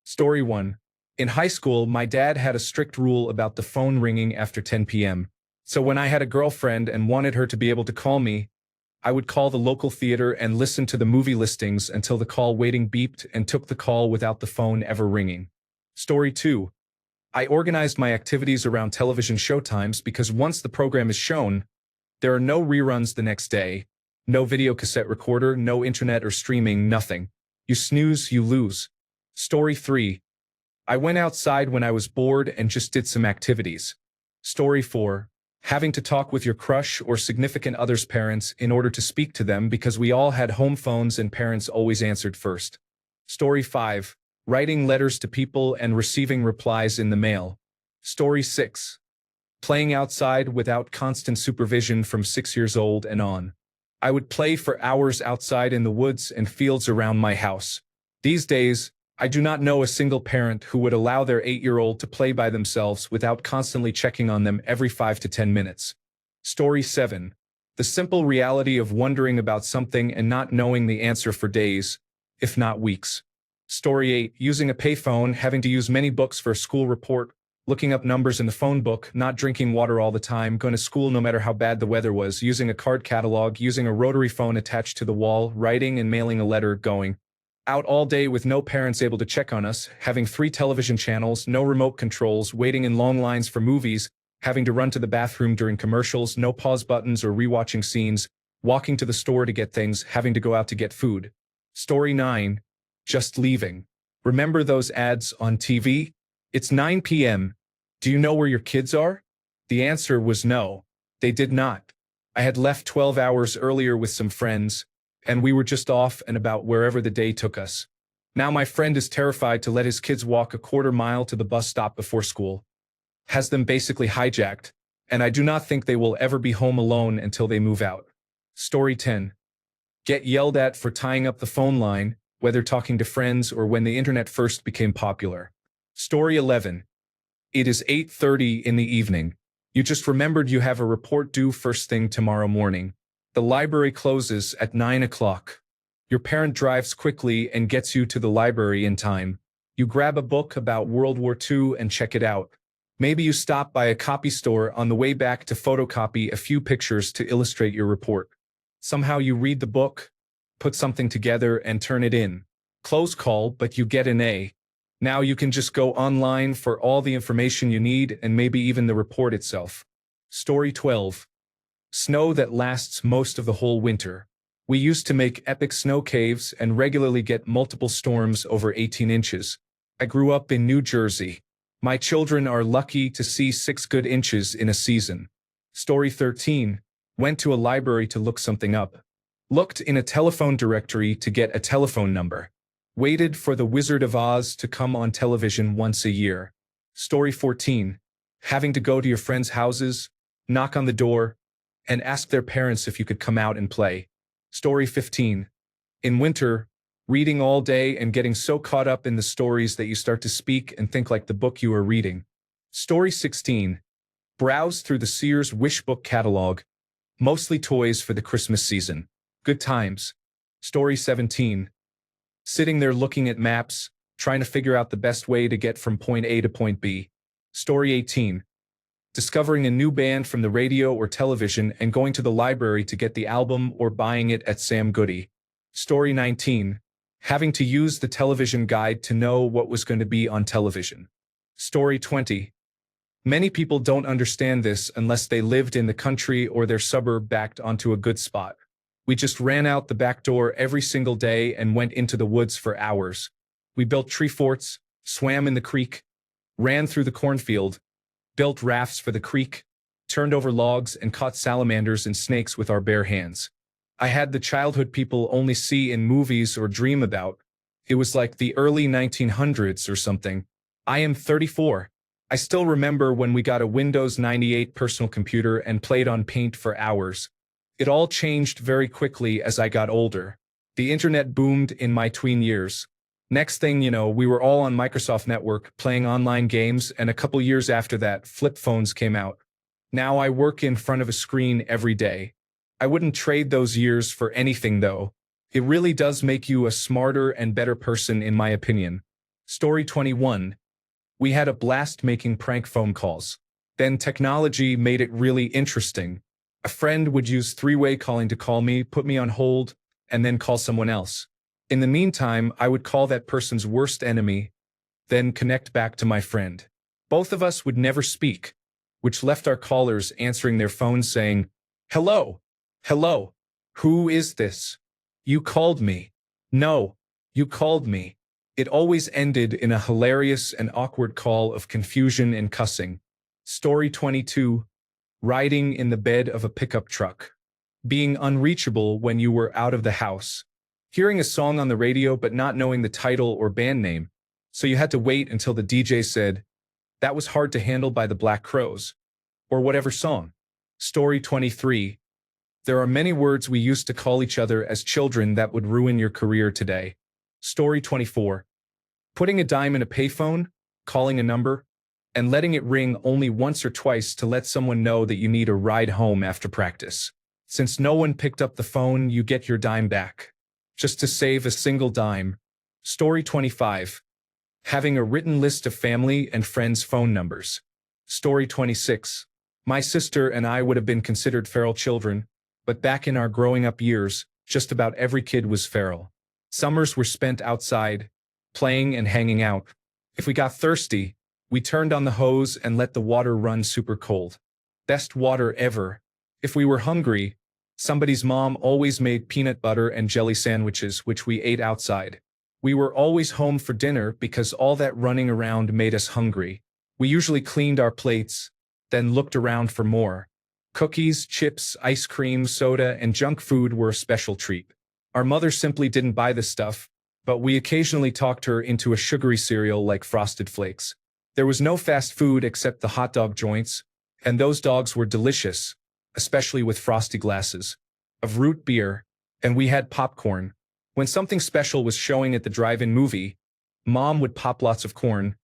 Story 1. In high school, my dad had a strict rule about the phone ringing after 10 p.m. So when I had a girlfriend and wanted her to be able to call me, I would call the local theater and listen to the movie listings until the call waiting beeped and took the call without the phone ever ringing. Story 2. I organized my activities around television showtimes because once the program is shown, there are no reruns the next day, no video cassette recorder, no internet or streaming, nothing. You snooze, you lose. Story 3. I went outside when I was bored and just did some activities. Story 4. Having to talk with your crush or significant other's parents in order to speak to them because we all had home phones and parents always answered first. Story 5. Writing letters to people and receiving replies in the mail. Story 6. Playing outside without constant supervision from 6 years old and on. I would play for hours outside in the woods and fields around my house. These days, I do not know a single parent who would allow their 8-year-old to play by themselves without constantly checking on them every 5 to 10 minutes. Story 7. The simple reality of wondering about something and not knowing the answer for days, if not weeks. Story 8. Using a payphone, having to use many books for a school report, looking up numbers in the phone book, not drinking water all the time, going to school no matter how bad the weather was, using a card catalog, using a rotary phone attached to the wall, writing and mailing a letter, going out all day with no parents able to check on us, having 3 television channels, no remote controls, waiting in long lines for movies, having to run to the bathroom during commercials, no pause buttons or rewatching scenes, walking to the store to get things, having to go out to get food. Story 9. Just leaving. Remember those ads on TV? It's 9 p.m. Do you know where your kids are? The answer was no. They did not. I had left 12 hours earlier with some friends, and we were just off and about wherever the day took us. Now my friend is terrified to let his kids walk a quarter mile to the bus stop before school. Has them basically hijacked, and I do not think they will ever be home alone until they move out. Story 10. Get yelled at for tying up the phone line, whether talking to friends or when the internet first became popular. Story 11. It is 8:30 in the evening. You just remembered you have a report due first thing tomorrow morning. The library closes at 9 o'clock. Your parent drives quickly and gets you to the library in time. You grab a book about World War II and check it out. Maybe you stop by a copy store on the way back to photocopy a few pictures to illustrate your report. Somehow you read the book, put something together and turn it in. Close call, but you get an A. Now you can just go online for all the information you need and maybe even the report itself. Story 12. Snow that lasts most of the whole winter. We used to make epic snow caves and regularly get multiple storms over 18 inches. I grew up in New Jersey. My children are lucky to see 6 good inches in a season. Story 13. Went to a library to look something up. Looked in a telephone directory to get a telephone number. Waited for The Wizard of Oz to come on television once a year. Story 14. Having to go to your friends' houses, knock on the door, and ask their parents if you could come out and play. Story 15. In winter, reading all day and getting so caught up in the stories that you start to speak and think like the book you are reading. Story 16. Browse through the Sears Wish Book catalog, mostly toys for the Christmas season. Good times. Story 17. Sitting there looking at maps, trying to figure out the best way to get from point A to point B. Story 18. Discovering a new band from the radio or television and going to the library to get the album or buying it at Sam Goody. Story 19. Having to use the television guide to know what was going to be on television. Story 20. Many people don't understand this unless they lived in the country or their suburb backed onto a good spot. We just ran out the back door every single day and went into the woods for hours. We built tree forts, swam in the creek, ran through the cornfield, built rafts for the creek, turned over logs and caught salamanders and snakes with our bare hands. I had the childhood people only see in movies or dream about. It was like the early 1900s or something. I am 34. I still remember when we got a Windows 98 personal computer and played on Paint for hours. It all changed very quickly as I got older. The internet boomed in my tween years. Next thing you know, we were all on Microsoft Network playing online games, and a couple years after that, flip phones came out. Now I work in front of a screen every day. I wouldn't trade those years for anything though. It really does make you a smarter and better person in my opinion. Story 21. We had a blast making prank phone calls. Then technology made it really interesting. A friend would use three-way calling to call me, put me on hold, and then call someone else. In the meantime, I would call that person's worst enemy, then connect back to my friend. Both of us would never speak, which left our callers answering their phones saying, "Hello, hello, who is this? You called me. No, you called me." It always ended in a hilarious and awkward call of confusion and cussing. Story 22. Riding in the bed of a pickup truck. Being unreachable when you were out of the house. Hearing a song on the radio but not knowing the title or band name, so you had to wait until the DJ said, "That was hard to handle by the Black Crowes," or whatever song. Story 23. There are many words we used to call each other as children that would ruin your career today. Story 24. Putting a dime in a payphone, calling a number, and letting it ring only once or twice to let someone know that you need a ride home after practice. Since no one picked up the phone, you get your dime back, just to save a single dime. Story 25. Having a written list of family and friends' phone numbers. Story 26. My sister and I would have been considered feral children, but back in our growing up years, just about every kid was feral. Summers were spent outside, playing and hanging out. If we got thirsty, we turned on the hose and let the water run super cold. Best water ever. If we were hungry, somebody's mom always made peanut butter and jelly sandwiches, which we ate outside. We were always home for dinner because all that running around made us hungry. We usually cleaned our plates, then looked around for more. Cookies, chips, ice cream, soda, and junk food were a special treat. Our mother simply didn't buy this stuff, but we occasionally talked her into a sugary cereal like Frosted Flakes. There was no fast food except the hot dog joints, and those dogs were delicious, especially with frosty glasses of root beer, and we had popcorn. When something special was showing at the drive-in movie, Mom would pop lots of corn,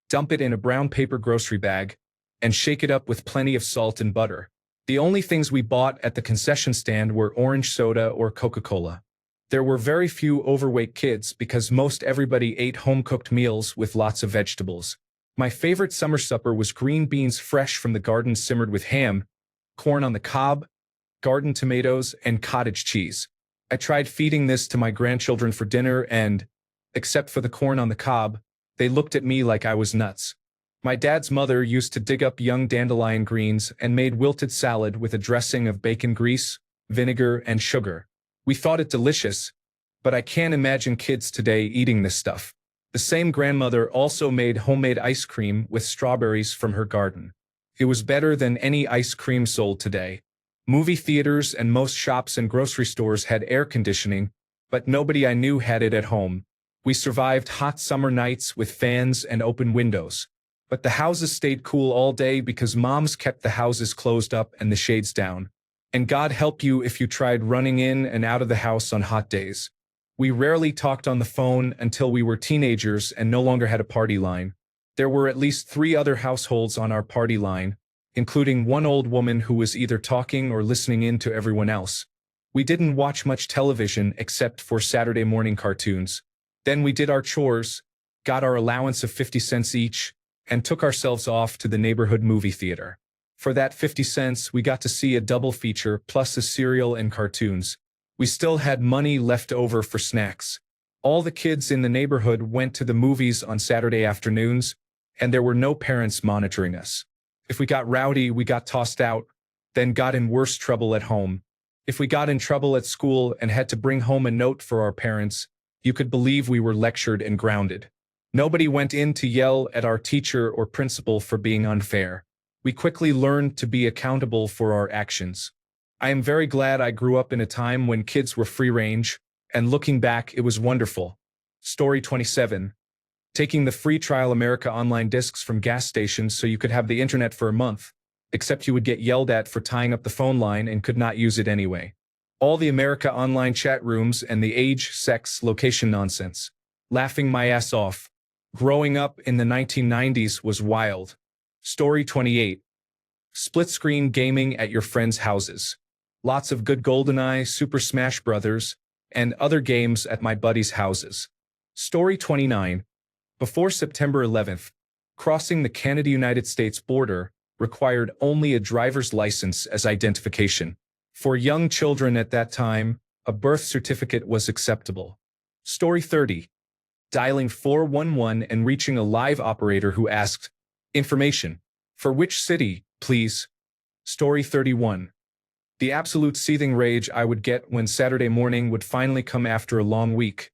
dump it in a brown paper grocery bag, and shake it up with plenty of salt and butter. The only things we bought at the concession stand were orange soda or Coca-Cola. There were very few overweight kids because most everybody ate home-cooked meals with lots of vegetables. My favorite summer supper was green beans fresh from the garden simmered with ham, corn on the cob, garden tomatoes, and cottage cheese. I tried feeding this to my grandchildren for dinner and, except for the corn on the cob, they looked at me like I was nuts. My dad's mother used to dig up young dandelion greens and made wilted salad with a dressing of bacon grease, vinegar, and sugar. We thought it delicious, but I can't imagine kids today eating this stuff. The same grandmother also made homemade ice cream with strawberries from her garden. It was better than any ice cream sold today. Movie theaters and most shops and grocery stores had air conditioning, but nobody I knew had it at home. We survived hot summer nights with fans and open windows. But the houses stayed cool all day because moms kept the houses closed up and the shades down. And God help you if you tried running in and out of the house on hot days. We rarely talked on the phone until we were teenagers and no longer had a party line. There were at least 3 other households on our party line, including one old woman who was either talking or listening in to everyone else. We didn't watch much television except for Saturday morning cartoons. Then we did our chores, got our allowance of 50 cents each, and took ourselves off to the neighborhood movie theater. For that 50 cents, we got to see a double feature plus a cereal and cartoons. We still had money left over for snacks. All the kids in the neighborhood went to the movies on Saturday afternoons, and there were no parents monitoring us. If we got rowdy, we got tossed out, then got in worse trouble at home. If we got in trouble at school and had to bring home a note for our parents, you could believe we were lectured and grounded. Nobody went in to yell at our teacher or principal for being unfair. We quickly learned to be accountable for our actions. I am very glad I grew up in a time when kids were free range, and looking back, it was wonderful. Story 27. Taking the free trial America Online discs from gas stations so you could have the internet for a month, except you would get yelled at for tying up the phone line and could not use it anyway. All the America Online chat rooms and the age, sex, location nonsense. Laughing my ass off. Growing up in the 1990s was wild. Story 28. Split-screen gaming at your friends' houses. Lots of good GoldenEye, Super Smash Bros., and other games at my buddies' houses. Story 29. Before September 11th, crossing the Canada-United States border required only a driver's license as identification. For young children at that time, a birth certificate was acceptable. Story 30. Dialing 411 and reaching a live operator who asked, "Information. For which city, please?" Story 31. The absolute seething rage I would get when Saturday morning would finally come after a long week.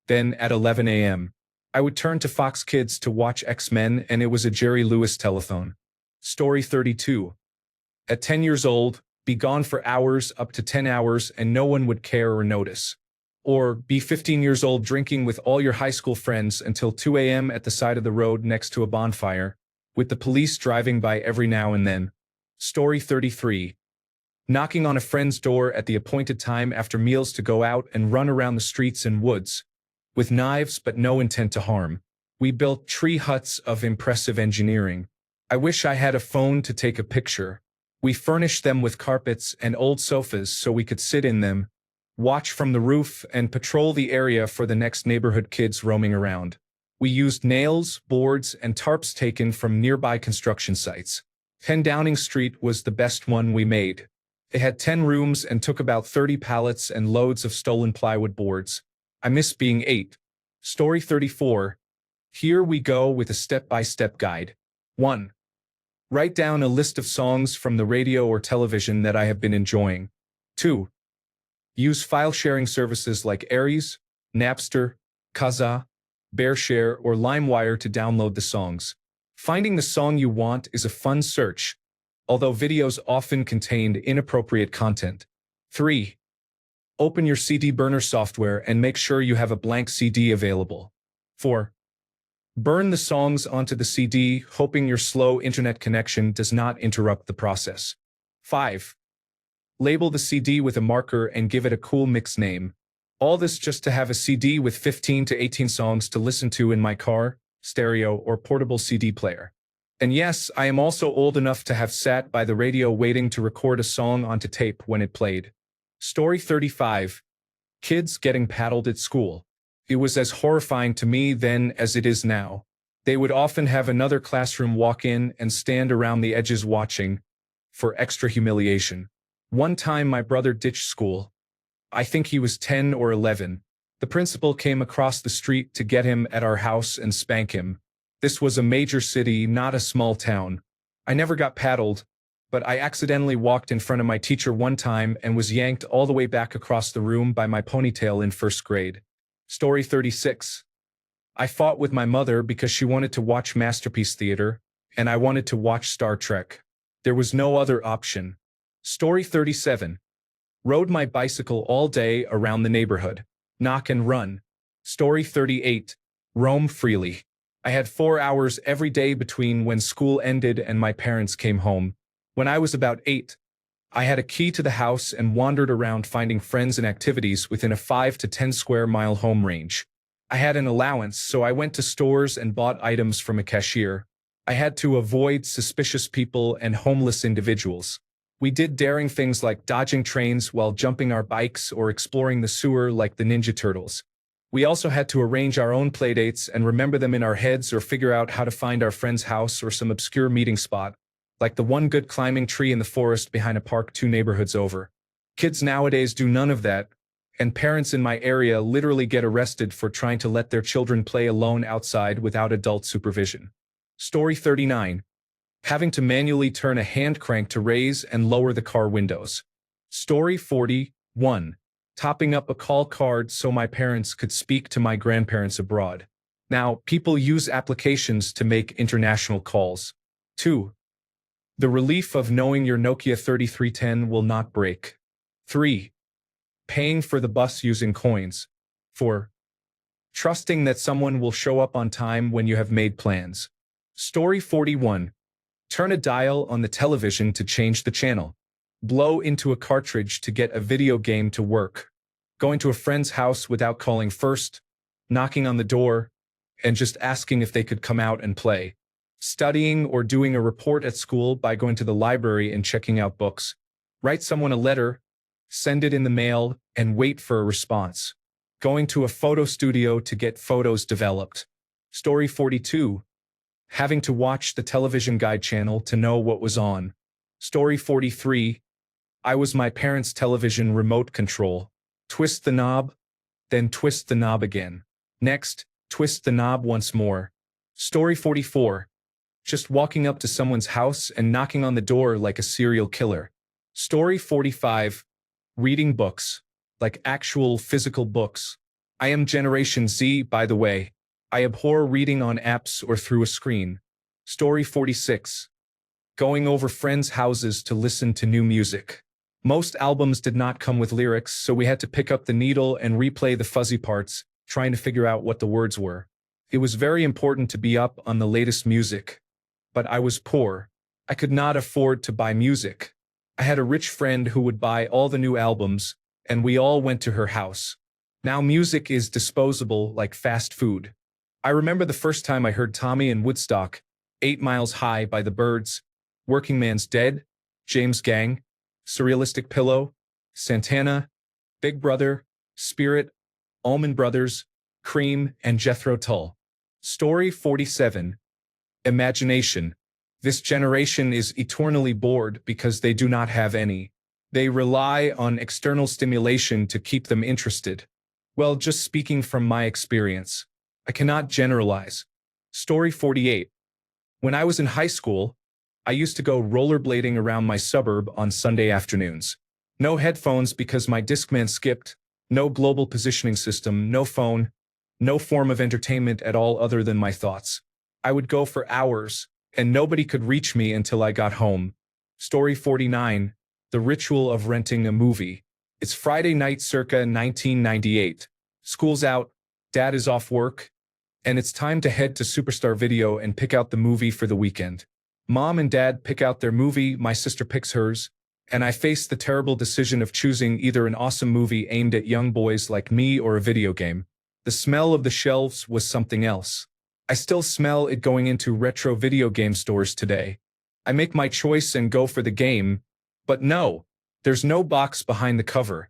Then, at 11 a.m., I would turn to Fox Kids to watch X-Men, and it was a Jerry Lewis telethon. Story 32. At 10 years old, be gone for hours, up to 10 hours, and no one would care or notice. Or be 15 years old drinking with all your high school friends until 2 a.m. at the side of the road next to a bonfire, with the police driving by every now and then. Story 33. Knocking on a friend's door at the appointed time after meals to go out and run around the streets and woods, with knives but no intent to harm. We built tree huts of impressive engineering. I wish I had a phone to take a picture. We furnished them with carpets and old sofas so we could sit in them, watch from the roof, and patrol the area for the next neighborhood kids roaming around. We used nails, boards, and tarps taken from nearby construction sites. 10 Downing Street was the best one we made. It had 10 rooms and took about 30 pallets and loads of stolen plywood boards. I miss being 8. Story 34. Here we go with a step-by-step guide. 1. Write down a list of songs from the radio or television that I have been enjoying. 2. Use file-sharing services like Aries, Napster, Kazaa, BearShare, or LimeWire to download the songs. Finding the song you want is a fun search, although videos often contained inappropriate content. 3. Open your CD burner software and make sure you have a blank CD available. 4. Burn the songs onto the CD, hoping your slow internet connection does not interrupt the process. 5. Label the CD with a marker and give it a cool mix name. All this just to have a CD with 15 to 18 songs to listen to in my car, stereo, or portable CD player. And yes, I am also old enough to have sat by the radio waiting to record a song onto tape when it played. Story 35. Kids getting paddled at school. It was as horrifying to me then as it is now. They would often have another classroom walk in and stand around the edges watching, for extra humiliation. One time my brother ditched school. I think he was 10 or 11. The principal came across the street to get him at our house and spank him. This was a major city, not a small town. I never got paddled, but I accidentally walked in front of my teacher one time and was yanked all the way back across the room by my ponytail in first grade. Story 36. I fought with my mother because she wanted to watch Masterpiece Theater, and I wanted to watch Star Trek. There was no other option. Story 37. Rode my bicycle all day around the neighborhood. Knock and run. Story 38. Roam freely. I had 4 hours every day between when school ended and my parents came home. When I was about 8, I had a key to the house and wandered around finding friends and activities within a 5 to 10 square mile home range. I had an allowance, so I went to stores and bought items from a cashier. I had to avoid suspicious people and homeless individuals. We did daring things like dodging trains while jumping our bikes or exploring the sewer like the Ninja Turtles. We also had to arrange our own playdates and remember them in our heads or figure out how to find our friend's house or some obscure meeting spot, like the one good climbing tree in the forest behind a park 2 neighborhoods over. Kids nowadays do none of that, and parents in my area literally get arrested for trying to let their children play alone outside without adult supervision. Story 39. Having to manually turn a hand crank to raise and lower the car windows. Story 41. Topping up a call card so my parents could speak to my grandparents abroad. Now, people use applications to make international calls. 2. The relief of knowing your Nokia 3310 will not break. 3. Paying for the bus using coins. 4. Trusting that someone will show up on time when you have made plans. Story 41. Turn a dial on the television to change the channel. Blow into a cartridge to get a video game to work. Going to a friend's house without calling first. Knocking on the door, and just asking if they could come out and play. Studying or doing a report at school by going to the library and checking out books. Write someone a letter, send it in the mail, and wait for a response. Going to a photo studio to get photos developed. Story 42. Having to watch the television guide channel to know what was on. Story 43. I was my parents' television remote control. Twist the knob, then twist the knob again. Next, twist the knob once more. Story 44. Just walking up to someone's house and knocking on the door like a serial killer. Story 45. Reading books. Like actual physical books. I am Generation Z, by the way. I abhor reading on apps or through a screen. Story 46. Going over friends' houses to listen to new music. Most albums did not come with lyrics, so we had to pick up the needle and replay the fuzzy parts, trying to figure out what the words were. It was very important to be up on the latest music. But I was poor. I could not afford to buy music. I had a rich friend who would buy all the new albums, and we all went to her house. Now music is disposable like fast food. I remember the first time I heard Tommy and Woodstock, 8 Miles High by the Byrds, Working Man's Dead, James Gang, Surrealistic Pillow, Santana, Big Brother, Spirit, Allman Brothers, Cream, and Jethro Tull. Story 47. Imagination. This generation is eternally bored because they do not have any. They rely on external stimulation to keep them interested. Well, just speaking from my experience. I cannot generalize. Story 48. When I was in high school, I used to go rollerblading around my suburb on Sunday afternoons. No headphones because my Discman skipped, no global positioning system, no phone, no form of entertainment at all other than my thoughts. I would go for hours, and nobody could reach me until I got home. Story 49. The ritual of renting a movie. It's Friday night circa 1998. School's out, dad is off work, and it's time to head to Superstar Video and pick out the movie for the weekend. Mom and dad pick out their movie, my sister picks hers, and I face the terrible decision of choosing either an awesome movie aimed at young boys like me or a video game. The smell of the shelves was something else. I still smell it going into retro video game stores today. I make my choice and go for the game, but no, there's no box behind the cover.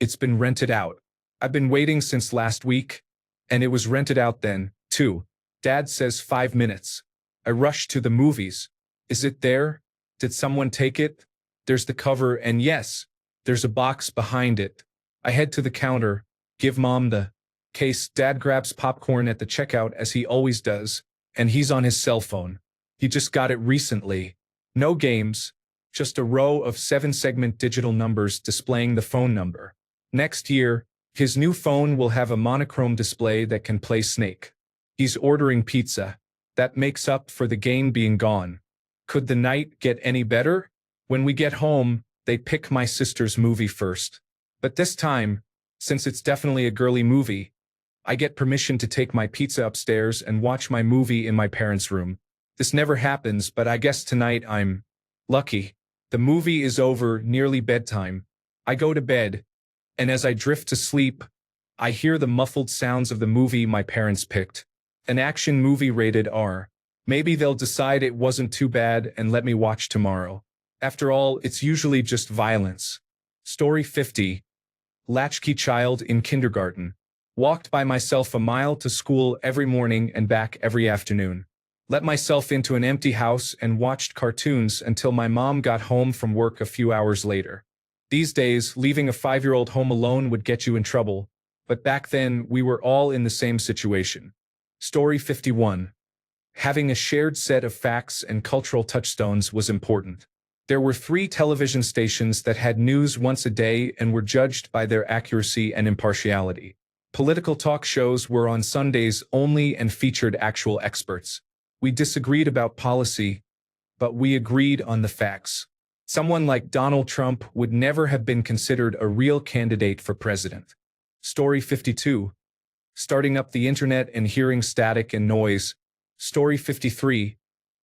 It's been rented out. I've been waiting since last week, and it was rented out then, too. Dad says 5 minutes. I rush to the movies. Is it there? Did someone take it? There's the cover, and yes, there's a box behind it. I head to the counter, give Mom the case. Dad grabs popcorn at the checkout as he always does, and he's on his cell phone. He just got it recently. No games, just a row of 7-segment digital numbers displaying the phone number. Next year, his new phone will have a monochrome display that can play Snake. He's ordering pizza. That makes up for the game being gone. Could the night get any better? When we get home, they pick my sister's movie first. But this time, since it's definitely a girly movie, I get permission to take my pizza upstairs and watch my movie in my parents' room. This never happens, but I guess tonight I'm lucky. The movie is over, nearly bedtime. I go to bed, and as I drift to sleep, I hear the muffled sounds of the movie my parents picked. An action movie rated R. Maybe they'll decide it wasn't too bad and let me watch tomorrow. After all, it's usually just violence. Story 50. Latchkey child in kindergarten. Walked by myself a mile to school every morning and back every afternoon. Let myself into an empty house and watched cartoons until my mom got home from work a few hours later. These days, leaving a 5-year-old home alone would get you in trouble, but back then we were all in the same situation. Story 51. Having a shared set of facts and cultural touchstones was important. There were 3 television stations that had news once a day and were judged by their accuracy and impartiality. Political talk shows were on Sundays only and featured actual experts. We disagreed about policy, but we agreed on the facts. Someone like Donald Trump would never have been considered a real candidate for president. Story 52. Starting up the internet and hearing static and noise. Story 53.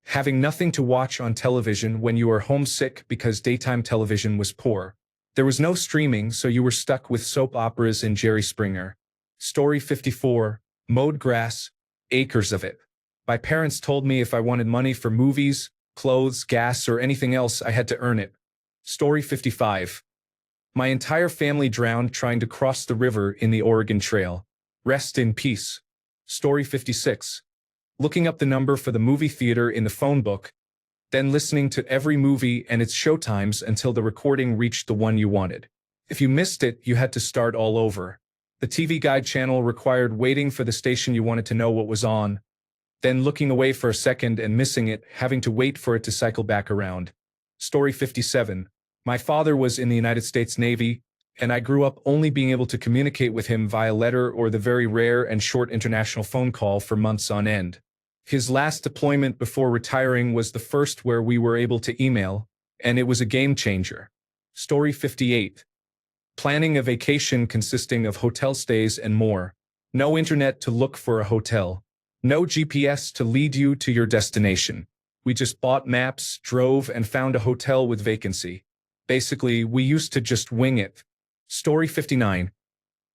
Having nothing to watch on television when you are homesick because daytime television was poor. There was no streaming, so you were stuck with soap operas and Jerry Springer. Story 54. Mowed grass, acres of it. My parents told me if I wanted money for movies, clothes, gas, or anything else, I had to earn it. Story 55. My entire family drowned trying to cross the river in the Oregon Trail. Rest in peace. Story 56. looking up the number for the movie theater in the phone book, then listening to every movie and its showtimes until the recording reached the one you wanted. If you missed it, you had to start all over. The TV Guide channel required waiting for the station you wanted to know what was on, then looking away for a second and missing it, having to wait for it to cycle back around. Story 57. My father was in the United States Navy, and I grew up only being able to communicate with him via letter or the very rare and short international phone call for months on end. His last deployment before retiring was the first where we were able to email, and it was a game changer. Story 58. Planning a vacation consisting of hotel stays and more. No internet to look for a hotel. No GPS to lead you to your destination. We just bought maps, drove, and found a hotel with vacancy. Basically, we used to just wing it. Story 59.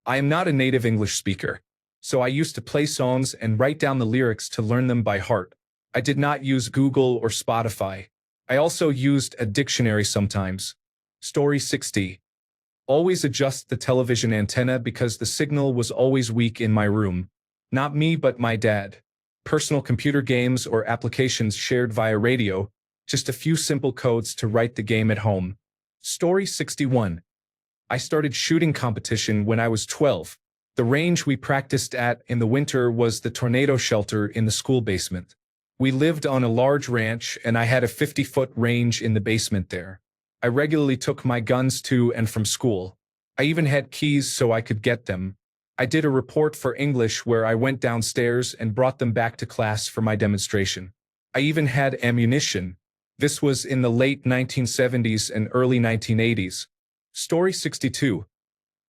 I am not a native English speaker, so I used to play songs and write down the lyrics to learn them by heart. I did not use Google or Spotify. I also used a dictionary sometimes. Story 60. Always adjust the television antenna because the signal was always weak in my room. Not me, but my dad. Personal computer games or applications shared via radio, just a few simple codes to write the game at home. Story 61. I started shooting competition when I was 12. The range we practiced at in the winter was the tornado shelter in the school basement. We lived on a large ranch and I had a 50-foot range in the basement there. I regularly took my guns to and from school. I even had keys so I could get them. I did a report for English where I went downstairs and brought them back to class for my demonstration. I even had ammunition. This was in the late 1970s and early 1980s. Story 62.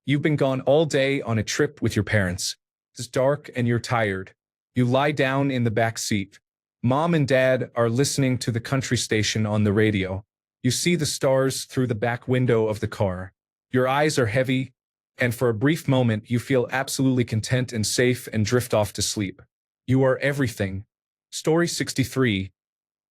You've been gone all day on a trip with your parents. It's dark and you're tired. You lie down in the back seat. Mom and Dad are listening to the country station on the radio. You see the stars through the back window of the car. Your eyes are heavy, and for a brief moment you feel absolutely content and safe and drift off to sleep. You are everything. Story 63.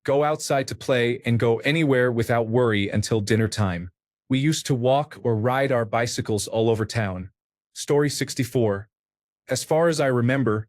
Go outside to play and go anywhere without worry until dinner time. We used to walk or ride our bicycles all over town. Story 64. As far as I remember,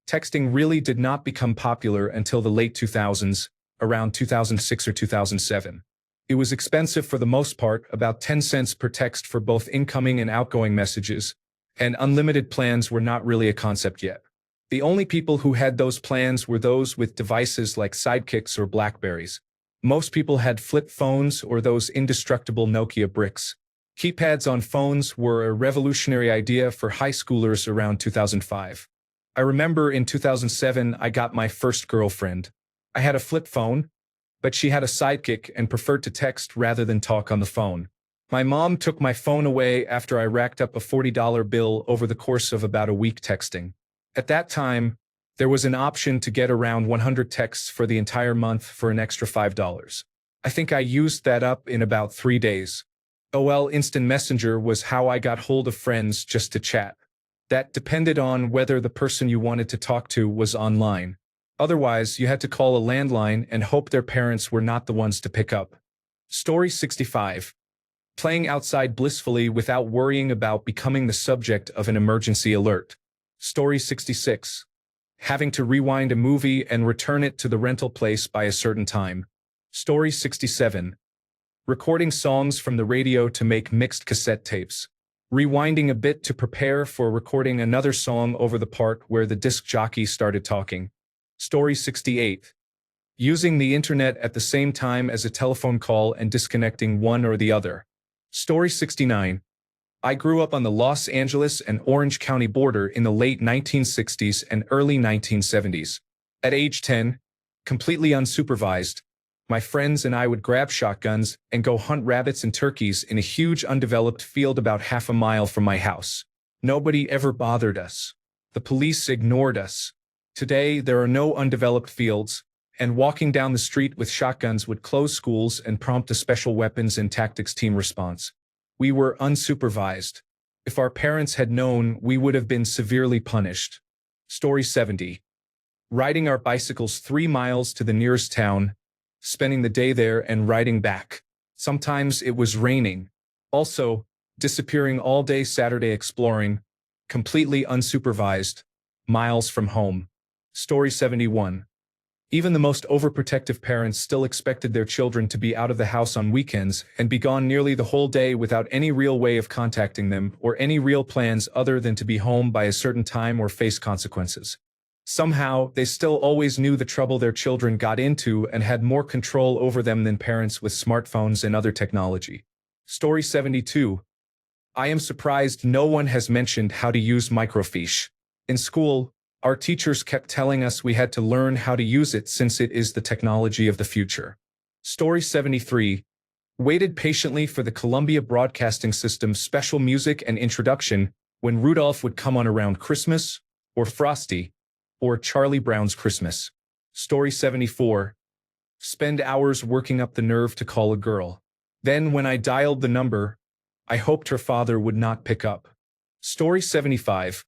texting really did not become popular until the late 2000s, around 2006 or 2007. It was expensive for the most part, about 10 cents per text for both incoming and outgoing messages, and unlimited plans were not really a concept yet. The only people who had those plans were those with devices like Sidekicks or Blackberries. Most people had flip phones or those indestructible Nokia bricks. Keypads on phones were a revolutionary idea for high schoolers around 2005. I remember in 2007 I got my first girlfriend. I had a flip phone, but she had a Sidekick and preferred to text rather than talk on the phone. My mom took my phone away after I racked up a $40 bill over the course of about a week texting. At that time, there was an option to get around 100 texts for the entire month for an extra $5. I think I used that up in about 3 days. OL Instant Messenger was how I got hold of friends just to chat. That depended on whether the person you wanted to talk to was online. Otherwise, you had to call a landline and hope their parents were not the ones to pick up. Story 65. Playing outside blissfully without worrying about becoming the subject of an emergency alert. Story 66. Having to rewind a movie and return it to the rental place by a certain time. Story 67. Recording songs from the radio to make mixed cassette tapes. Rewinding a bit to prepare for recording another song over the part where the disc jockey started talking. Story 68. Using the internet at the same time as a telephone call and disconnecting one or the other. Story 69. I grew up on the Los Angeles and Orange County border in the late 1960s and early 1970s. At age 10, completely unsupervised, my friends and I would grab shotguns and go hunt rabbits and turkeys in a huge undeveloped field about half a mile from my house. Nobody ever bothered us. The police ignored us. Today, there are no undeveloped fields, and walking down the street with shotguns would close schools and prompt a special weapons and tactics team response. We were unsupervised. If our parents had known, we would have been severely punished. Story 70. Riding our bicycles 3 miles to the nearest town, spending the day there and riding back. Sometimes it was raining. Also, disappearing all day Saturday exploring, completely unsupervised, miles from home. Story 71. Even the most overprotective parents still expected their children to be out of the house on weekends and be gone nearly the whole day without any real way of contacting them or any real plans other than to be home by a certain time or face consequences. Somehow, they still always knew the trouble their children got into and had more control over them than parents with smartphones and other technology. Story 72. I am surprised no one has mentioned how to use microfiche. In school, our teachers kept telling us we had to learn how to use it since it is the technology of the future. Story 73. Waited patiently for the Columbia Broadcasting System's special music and introduction when Rudolph would come on around Christmas, or Frosty, or Charlie Brown's Christmas. Story 74. Spend hours working up the nerve to call a girl. Then when I dialed the number, I hoped her father would not pick up. Story 75.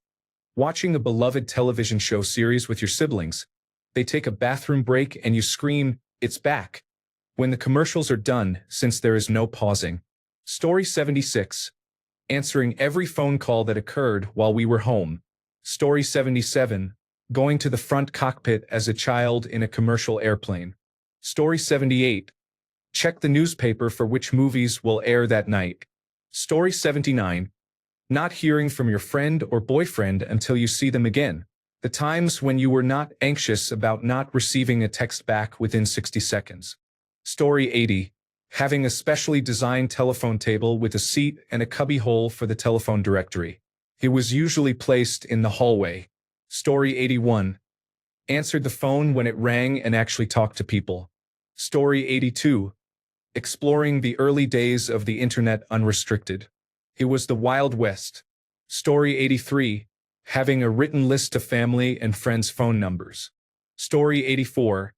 Watching a beloved television show series with your siblings. They take a bathroom break and you scream, "It's back!" when the commercials are done, since there is no pausing. Story 76. Answering every phone call that occurred while we were home. Story 77. Going to the front cockpit as a child in a commercial airplane. Story 78. Check the newspaper for which movies will air that night. Story 79. Not hearing from your friend or boyfriend until you see them again. The times when you were not anxious about not receiving a text back within 60 seconds. Story 80. Having a specially designed telephone table with a seat and a cubby hole for the telephone directory. It was usually placed in the hallway. Story 81. Answered the phone when it rang and actually talked to people. Story 82. Exploring the early days of the internet unrestricted. It was the Wild West. Story 83. Having a written list of family and friends' phone numbers. Story 84.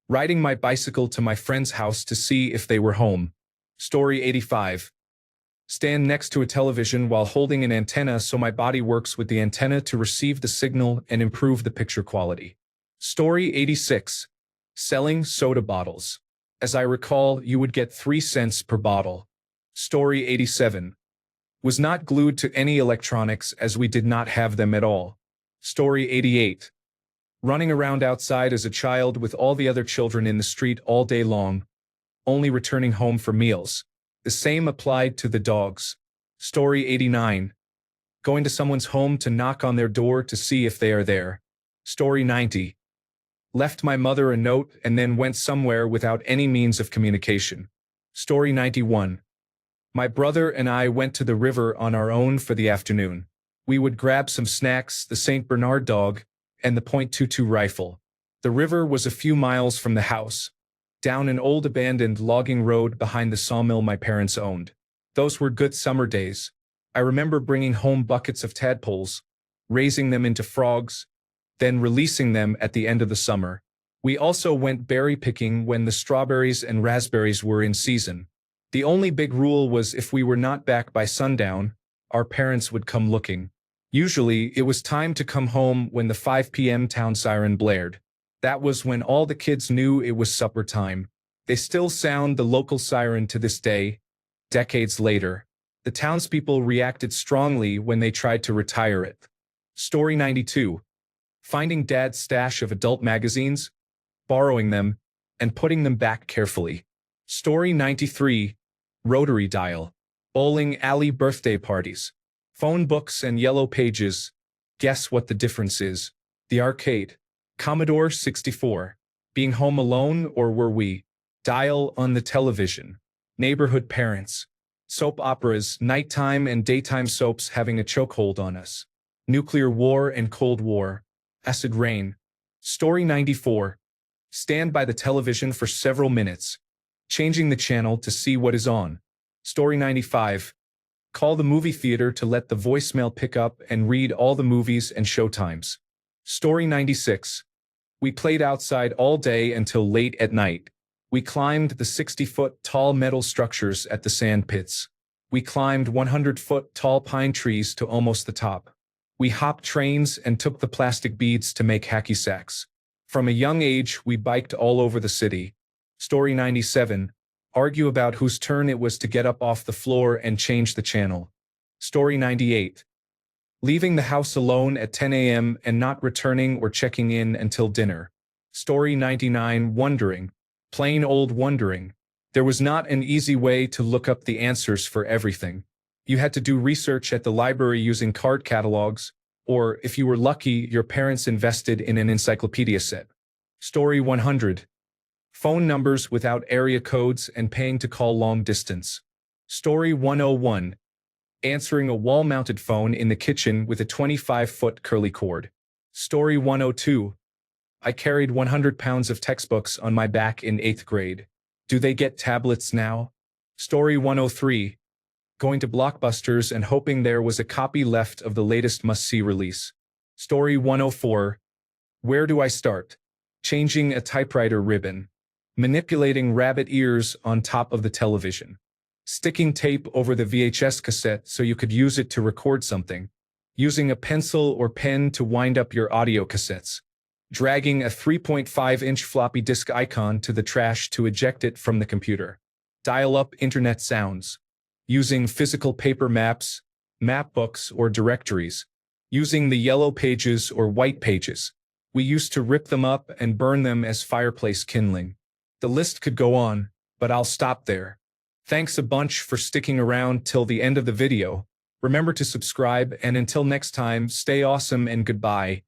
Riding my bicycle to my friend's house to see if they were home. Story 85. Stand next to a television while holding an antenna so my body works with the antenna to receive the signal and improve the picture quality. Story 86. Selling soda bottles. As I recall, you would get 3 cents per bottle. Story 87. Was not glued to any electronics as we did not have them at all. Story 88. Running around outside as a child with all the other children in the street all day long, only returning home for meals. The same applied to the dogs. Story 89. Going to someone's home to knock on their door to see if they are there. Story 90. Left my mother a note and then went somewhere without any means of communication. Story 91. My brother and I went to the river on our own for the afternoon. We would grab some snacks, the St. Bernard dog, and the .22 rifle. The river was a few miles from the house, down an old abandoned logging road behind the sawmill my parents owned. Those were good summer days. I remember bringing home buckets of tadpoles, raising them into frogs, then releasing them at the end of the summer. We also went berry picking when the strawberries and raspberries were in season. The only big rule was if we were not back by sundown, our parents would come looking. Usually, it was time to come home when the 5 p.m. town siren blared. That was when all the kids knew it was supper time. They still sound the local siren to this day. Decades later, the townspeople reacted strongly when they tried to retire it. Story 92. Finding Dad's stash of adult magazines, borrowing them, and putting them back carefully. Story 93. Rotary dial. Bowling alley birthday parties. Phone books and yellow pages. Guess what the difference is? The arcade. Commodore 64. Being home alone, or were we? Dial on the television. Neighborhood parents. Soap operas, nighttime and daytime soaps having a chokehold on us. Nuclear war and Cold War. Acid rain. Story 94. Stand by the television for several minutes, changing the channel to see what is on. Story 95. Call the movie theater to let the voicemail pick up and read all the movies and showtimes. Story 96. We played outside all day until late at night. We climbed the 60-foot tall metal structures at the sand pits. We climbed 100-foot tall pine trees to almost the top. We hopped trains and took the plastic beads to make hacky sacks. From a young age, we biked all over the city. Story 97. Argue about whose turn it was to get up off the floor and change the channel. Story 98. Leaving the house alone at 10 a.m. and not returning or checking in until dinner. Story 99. Wondering. Plain old wondering. There was not an easy way to look up the answers for everything. You had to do research at the library using card catalogs, or, if you were lucky, your parents invested in an encyclopedia set. Story 100. Phone numbers without area codes and paying to call long distance. Story 101. Answering a wall-mounted phone in the kitchen with a 25-foot curly cord. Story 102. I carried 100 pounds of textbooks on my back in 8th grade. Do they get tablets now? Story 103. Going to Blockbusters and hoping there was a copy left of the latest must-see release. Story 104. Where do I start? Changing a typewriter ribbon. Manipulating rabbit ears on top of the television. Sticking tape over the VHS cassette so you could use it to record something. Using a pencil or pen to wind up your audio cassettes. Dragging a 3.5-inch floppy disk icon to the trash to eject it from the computer. Dial-up internet sounds. Using physical paper maps, map books, or directories. Using the yellow pages or white pages. We used to rip them up and burn them as fireplace kindling. The list could go on, but I'll stop there. Thanks a bunch for sticking around till the end of the video. Remember to subscribe, and until next time, stay awesome and goodbye.